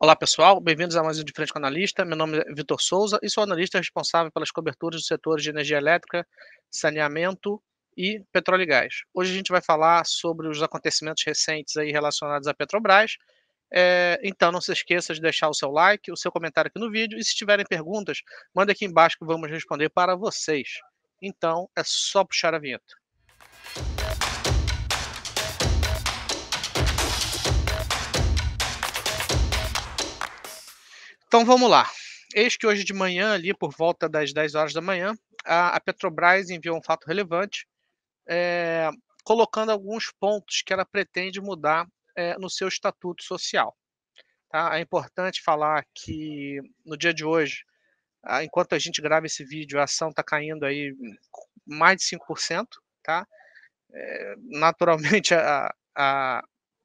Olá pessoal, bem-vindos a mais um De Frente com o Analista. Meu nome é Vitor Souza e sou analista responsável pelas coberturas dos setores de energia elétrica, saneamento e petróleo e gás. Hoje a gente vai falar sobre os acontecimentos recentes aí relacionados à Petrobras. Então não se esqueça de deixar o seu like, o seu comentário aqui no vídeo e se tiverem perguntas, manda aqui embaixo que vamos responder para vocês. Então é só puxar a vinheta. Então vamos lá. Eis que hoje de manhã, ali por volta das 10 horas da manhã, a Petrobras enviou um fato relevante, eh, colocando alguns pontos que ela pretende mudar, no seu estatuto social, tá. É importante falar que no dia de hoje, enquanto a gente grava esse vídeo, a ação está caindo aí mais de 5%, tá. Naturalmente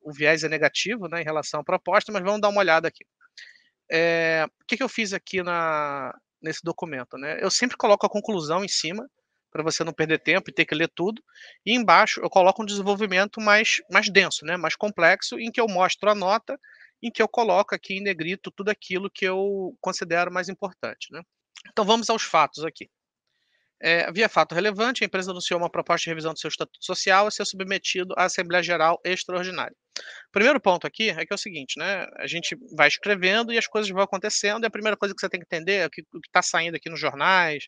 o viés é negativo, né, em relação à proposta, mas vamos dar uma olhada aqui. O que eu fiz aqui nesse documento, né? Eu sempre coloco a conclusão em cima, para você não perder tempo e ter que ler tudo, e embaixo eu coloco um desenvolvimento mais denso, né, mais complexo, em que eu mostro a nota, em que eu coloco aqui em negrito tudo aquilo que eu considero mais importante, né. Então vamos aos fatos aqui. Via fato relevante, a empresa anunciou uma proposta de revisão do seu estatuto social a ser submetido à Assembleia Geral Extraordinária. Primeiro ponto aqui é que é o seguinte, né, a gente vai escrevendo e as coisas vão acontecendo, e a primeira coisa que você tem que entender é que o que está saindo aqui nos jornais,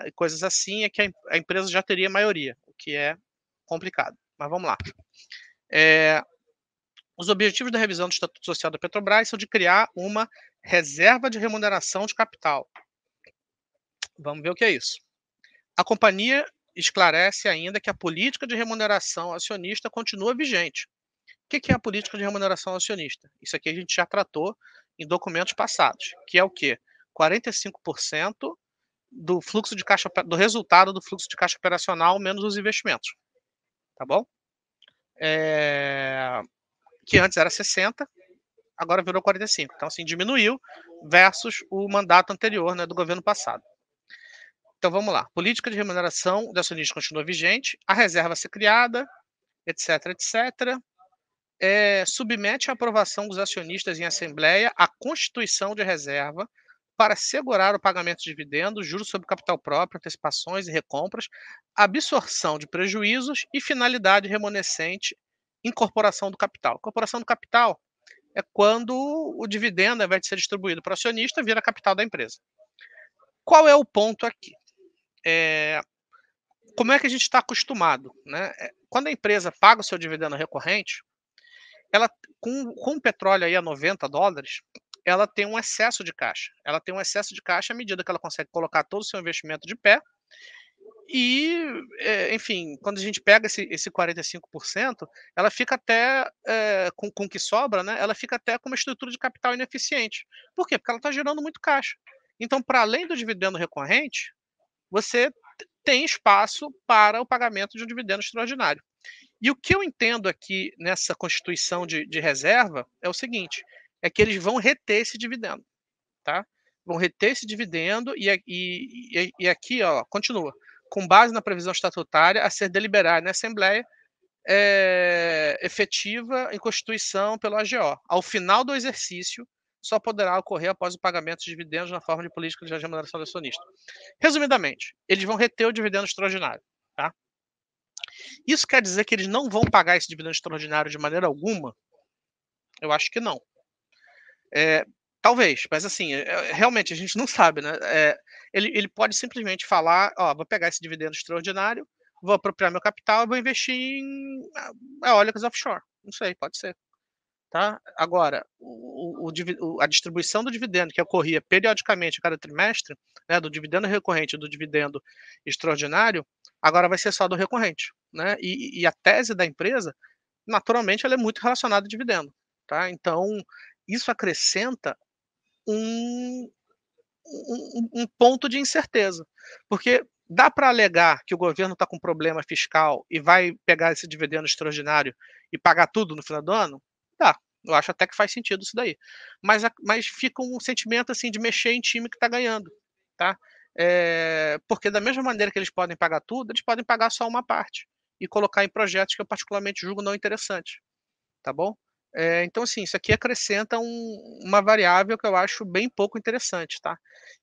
e coisas assim, é que a empresa já teria maioria, o que é complicado. Mas vamos lá. Eh, os objetivos da revisão do Estatuto Social da Petrobras são de criar uma reserva de remuneração de capital. Vamos ver o que é isso. A companhia esclarece ainda que a política de remuneração acionista continua vigente. O que é a política de remuneração acionista? Isso aqui a gente já tratou em documentos passados, que é o quê? 45% do fluxo de caixa do resultado do fluxo de caixa operacional menos os investimentos, tá bom? Que antes era 60, agora virou 45. Então, assim, diminuiu versus o mandato anterior, né, do governo passado. Então, vamos lá. Política de remuneração do acionista continua vigente, a reserva a ser criada, etc, etc. Submete à aprovação dos acionistas em assembleia a constituição de reserva para assegurar o pagamento de dividendos, juros sobre capital próprio, antecipações e recompras, absorção de prejuízos e finalidade remanescente, incorporação do capital. Incorporação do capital é quando o dividendo, ao invés de ser distribuído para o acionista, vira capital da empresa. Qual é o ponto aqui? Como é que a gente está acostumado, né? Quando a empresa paga o seu dividendo recorrente, ela com o petróleo aí a $90, ela tem um excesso de caixa. Ela tem um excesso de caixa à medida que ela consegue colocar todo o seu investimento de pé e, enfim, quando a gente pega esse 45%, ela fica até, com o que sobra, né, ela fica até com uma estrutura de capital ineficiente. Por quê? Porque ela está gerando muito caixa. Então, para além do dividendo recorrente, você tem espaço para o pagamento de um dividendo extraordinário. E o que eu entendo aqui nessa constituição de reserva é o seguinte, é que eles vão reter esse dividendo, tá? Vão reter esse dividendo e aqui, ó, continua. Com base na previsão estatutária a ser deliberada na Assembleia, efetiva em constituição pelo AGO. Ao final do exercício, só poderá ocorrer após o pagamento de dividendos na forma de política de remuneração do acionista. Resumidamente, eles vão reter o dividendo extraordinário, tá? Isso quer dizer que eles não vão pagar esse dividendo extraordinário de maneira alguma? Eu acho que não. Eh, talvez, mas assim, realmente a gente não sabe, né. Ele pode simplesmente falar: "Ó, vou pegar esse dividendo extraordinário, vou apropriar meu capital e vou investir em eólicas offshore". Não sei, pode ser, tá. Agora, a distribuição do dividendo que ocorria periodicamente a cada trimestre, né, do dividendo recorrente e do dividendo extraordinário, agora vai ser só do recorrente, né. E a tese da empresa, naturalmente, ela é muito relacionada a dividendo, tá. Então, isso acrescenta um um ponto de incerteza, porque dá para alegar que o governo está com problema fiscal e vai pegar esse dividendo extraordinário e pagar tudo no final do ano? Dá, eu acho até que faz sentido isso daí. Mas fica um sentimento, assim, de mexer em time que está ganhando, tá. Porque da mesma maneira que eles podem pagar tudo, eles podem pagar só uma parte, e colocar em projetos que eu particularmente julgo não interessante, tá bom. Então, assim, isso aqui acrescenta uma variável que eu acho bem pouco interessante, tá.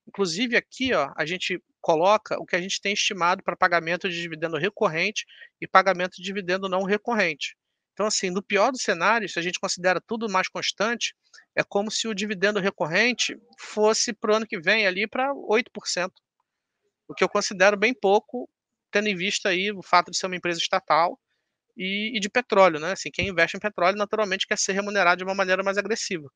Inclusive aqui, ó, a gente coloca o que a gente tem estimado para pagamento de dividendo recorrente e pagamento de dividendo não recorrente. Então, assim, no pior dos cenários, se a gente considera tudo mais constante, é como se o dividendo recorrente fosse para o ano que vem ali para 8%, o que eu considero bem pouco, tendo em vista aí o fato de ser uma empresa estatal e de petróleo, né, assim, quem investe em petróleo naturalmente quer ser remunerado de uma maneira mais agressiva.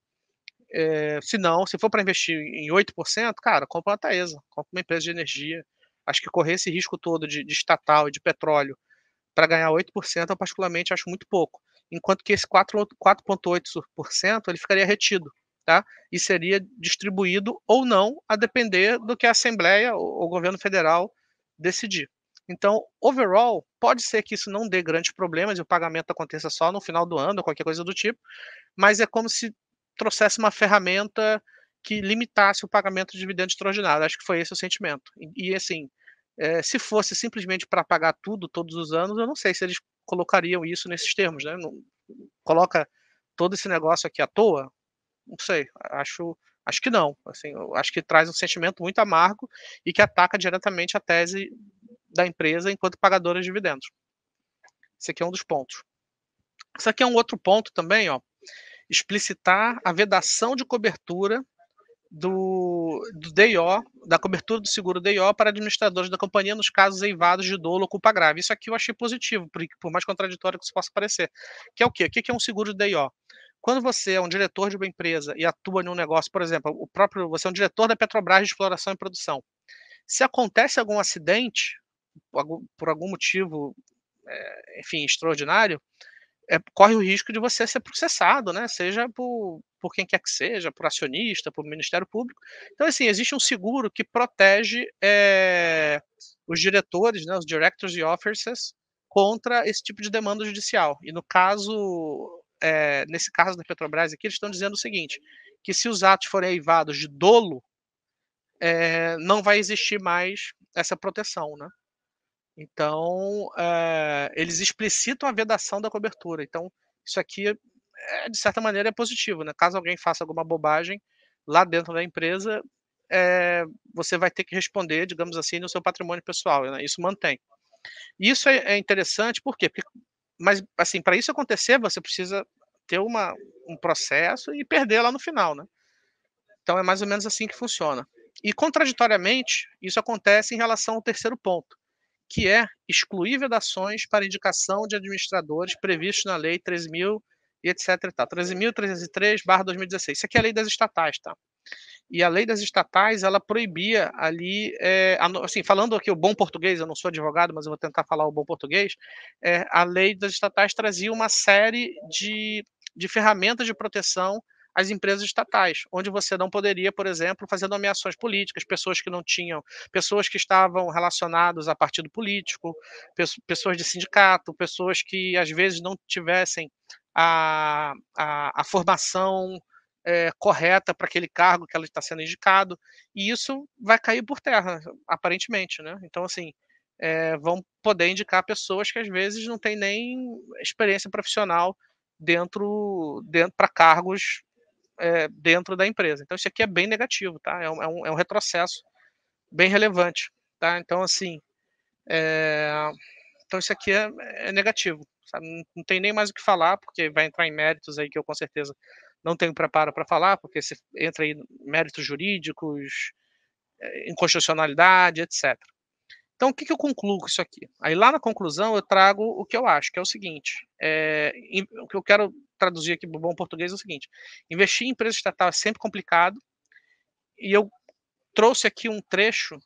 Se não, se for para investir em 8%, cara, compra uma Taesa, compra uma empresa de energia. Acho que correr esse risco todo de estatal e de petróleo para ganhar 8%, eu particularmente acho muito pouco, enquanto que esse 4,8% ele ficaria retido, tá, e seria distribuído ou não, a depender do que a Assembleia ou o governo federal decidir. Então, overall, pode ser que isso não dê grandes problemas e o pagamento aconteça só no final do ano ou qualquer coisa do tipo, mas é como se trouxesse uma ferramenta que limitasse o pagamento de dividendo extraordinário, acho que foi esse o sentimento. E assim, se fosse simplesmente para pagar tudo todos os anos, eu não sei se eles colocariam isso nesses termos, né, não coloca todo esse negócio aqui à toa? Não sei, acho que não, assim, eu acho que traz um sentimento muito amargo e que ataca diretamente a tese da empresa enquanto pagadora de dividendos. Esse aqui é um dos pontos. Isso aqui é um outro ponto também, ó, explicitar a vedação de cobertura do DIO, da cobertura do seguro DIO para administradores da companhia nos casos eivados de dolo ou culpa grave. Isso aqui eu achei positivo, por mais contraditório que isso possa parecer. Que é o quê? O que é um seguro de DIO? Quando você é um diretor de uma empresa e atua em um negócio, por exemplo, você é um diretor da Petrobras de exploração e produção. Se acontece algum acidente, por algum motivo, enfim, extraordinário, corre o risco de você ser processado, né, seja por quem quer que seja, por acionista, por Ministério Público. Então, assim, existe um seguro que protege, os diretores, né, os directors e officers, contra esse tipo de demanda judicial. E no caso, nesse caso da Petrobras aqui, eles estão dizendo o seguinte, que se os atos forem eivados de dolo, não vai existir mais essa proteção, né. Então, eles explicitam a vedação da cobertura. Então, isso aqui, de certa maneira, é positivo, né. Caso alguém faça alguma bobagem lá dentro da empresa, você vai ter que responder, digamos assim, no seu patrimônio pessoal, né, isso mantém. E isso é interessante, por quê? Mas, assim, para isso acontecer, você precisa ter um processo e perder lá no final, né. Então é mais ou menos assim que funciona. E contraditoriamente, isso acontece em relação ao terceiro ponto, que é excluir vedações para indicação de administradores previstos na lei 13.000 e etc e tal, 13.303/2016. Isso aqui é a lei das estatais, tá. E a lei das estatais, ela proibia ali, assim, falando aqui o bom português, eu não sou advogado, mas eu vou tentar falar o bom português, a lei das estatais trazia uma série de ferramentas de proteção às empresas estatais, onde você não poderia, por exemplo, fazer nomeações políticas, pessoas que estavam relacionadas a partido político, pessoas de sindicato, pessoas que às vezes não tivessem a formação correta para aquele cargo que ela está sendo indicado, e isso vai cair por terra, aparentemente, né. Então, assim, vão poder indicar pessoas que às vezes não têm nem experiência profissional dentro para cargos, dentro da empresa. Então isso aqui é bem negativo, tá, é um retrocesso bem relevante, tá. Então, assim, eh, então isso aqui é negativo, sabe, não tem nem mais o que falar, porque vai entrar em méritos aí que eu com certeza não tenho preparo para falar, porque você entra aí em méritos jurídicos, inconstitucionalidade, etcétera. Então o que que eu concluo com isso aqui? Aí lá na conclusão eu trago o que eu acho, que é o seguinte, o que eu quero traduzir aqui para o bom português é o seguinte: investir em empresa estatal é sempre complicado, e eu trouxe aqui um trecho,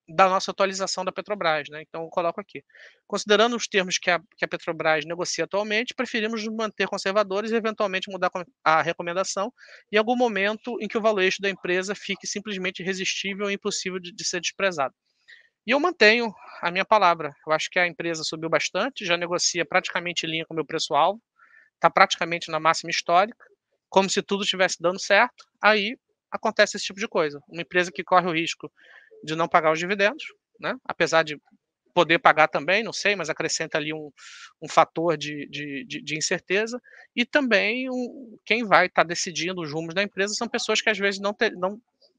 da nossa atualização da Petrobras, né, então eu coloco aqui: "Considerando os termos que a Petrobras negocia atualmente, preferimos nos manter conservadores e eventualmente mudar a recomendação em algum momento em que o valuation da empresa fique simplesmente irresistível e impossível de ser desprezado". E eu mantenho a minha palavra, eu acho que a empresa subiu bastante, já negocia praticamente em linha com o meu preço-alvo, está praticamente na máxima histórica, como se tudo estivesse dando certo, aí acontece esse tipo de coisa. Uma empresa que corre o risco de não pagar os dividendos, né, apesar de poder pagar também, não sei, mas acrescenta ali um fator de incerteza, e também quem vai estar decidindo os rumos da empresa são pessoas que às vezes não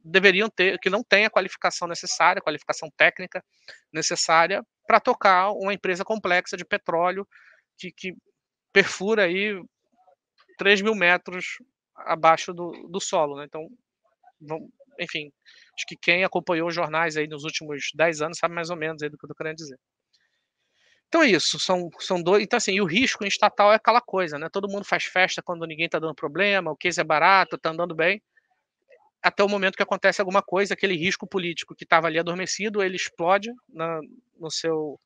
deveriam ter, que não têm a qualificação necessária, a qualificação técnica necessária para tocar uma empresa complexa de petróleo que perfura aí 3.000 metros abaixo do solo, né, então, enfim, acho que quem acompanhou os jornais aí nos últimos 10 anos sabe mais ou menos aí do que eu tô querendo dizer. Então é isso, são 2, então assim, e o risco em estatal é aquela coisa, né, todo mundo faz festa quando ninguém tá dando problema, o case é barato, tá andando bem, até o momento que acontece alguma coisa, aquele risco político que estava ali adormecido, ele explode no seu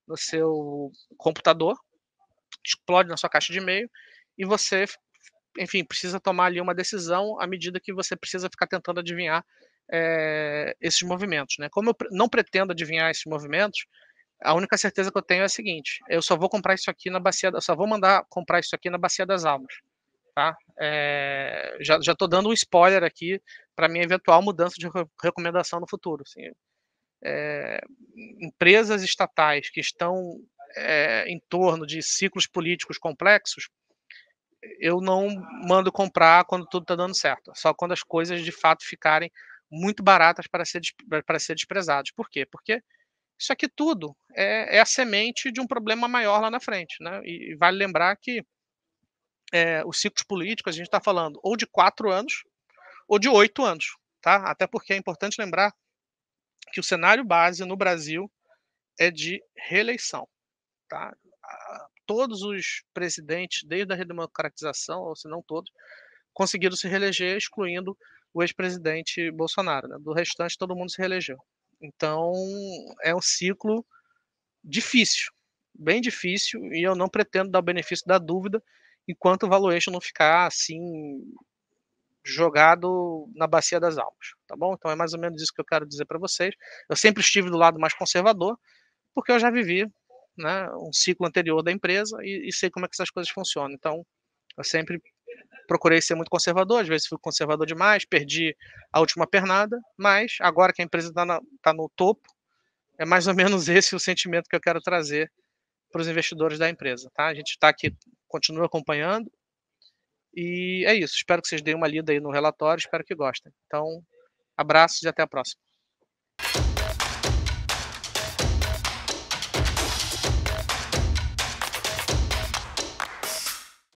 no seu computador, explode na sua caixa de e-mail, e você, enfim, precisa tomar ali uma decisão à medida que você precisa ficar tentando adivinhar, esses movimentos, né. Como eu não pretendo adivinhar esses movimentos, a única certeza que eu tenho é a seguinte: eu só vou comprar isso aqui na bacia, só vou mandar comprar isso aqui na Bacia das Almas, tá. Já tô dando um spoiler aqui para minha eventual mudança de recomendação no futuro, assim, empresas estatais que estão, em torno de ciclos políticos complexos, eu não mando comprar quando tudo está dando certo, só quando as coisas de fato ficarem muito baratas para ser desprezadas. Por quê? Porque isso aqui tudo é a semente de um problema maior lá na frente, né, e vale lembrar que, os ciclos políticos a gente está falando ou de 4 anos ou de 8 anos, tá, até porque é importante lembrar que o cenário base no Brasil é de reeleição, tá. Todos os presidentes desde a redemocratização, ou se não todos, conseguiram se reeleger, excluindo o ex-presidente Bolsonaro, né, do restante todo mundo se reelegeu. Então, é um ciclo difícil, bem difícil, e eu não pretendo dar o benefício da dúvida, enquanto o valuation não ficar, assim, jogado na bacia das almas, tá bom? Então é mais ou menos isso que eu quero dizer para vocês. Eu sempre estive do lado mais conservador, porque eu já vivi, né, um ciclo anterior da empresa e sei como é que essas coisas funcionam. Então, eu sempre procurei ser muito conservador, às vezes fui conservador demais, perdi a última pernada, mas agora que a empresa está no topo, é mais ou menos esse o sentimento que eu quero trazer para os investidores da empresa, tá? A gente está aqui, continua acompanhando, e é isso. Espero que vocês deem uma lida aí no relatório, espero que gostem. Então, abraços e até a próxima.